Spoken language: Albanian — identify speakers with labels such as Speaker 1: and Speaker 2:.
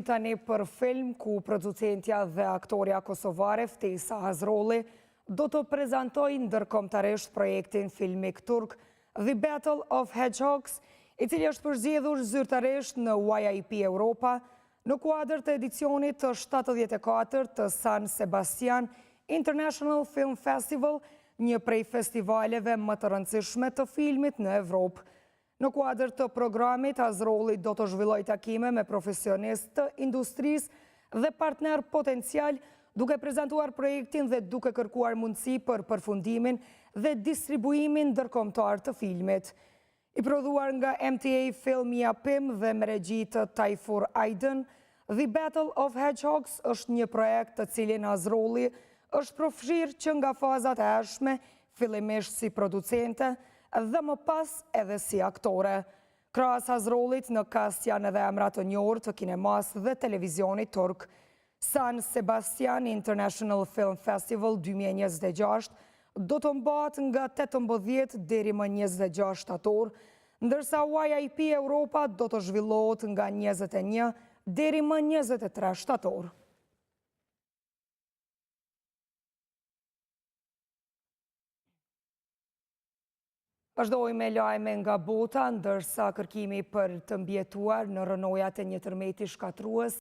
Speaker 1: Tani për film ku producentja dhe aktoria kosovare Ftesa Hazrolli do të prezantoj ndërkombëtarisht projektin filmik turk The Battle of Hedgehogs, i cili është përzgjedhur zyrtarisht në YIP Europa në kuadër të edicionit të 74 të San Sebastian International Film Festival, një prej festivaleve më të rëndësishme të filmit në Evropë. Në kuadër të programit, Hazrolli do të zhvilloj takime me profesionistë të industrisë dhe partner potencial, duke prezantuar projektin dhe duke kërkuar mundësi për përfundimin dhe distribuimin ndërkombëtar të filmit. I prodhuar nga MTA Film Japim dhe me regji të Tayfur Aydin, The Battle of Hedgehogs është një projekt të cilin Hazrolli është përfshirë që nga fazat e hershme, fillimisht si producente, dhe më pas edhe si aktore. Krahas Hazrollit në kast janë edhe emra të njohur të kinemas dhe televizionit turk. San Sebastian International Film Festival 2026 do të mbahet nga 18 deri më 26 shtator, ndërsa YIP Europa do të zhvillohet nga 21 deri më 23 shtator. Vazhdojmë me lajme nga bota, ndërsa kërkimi për të mbjetuar në rënojat e një tërmeti shkatrues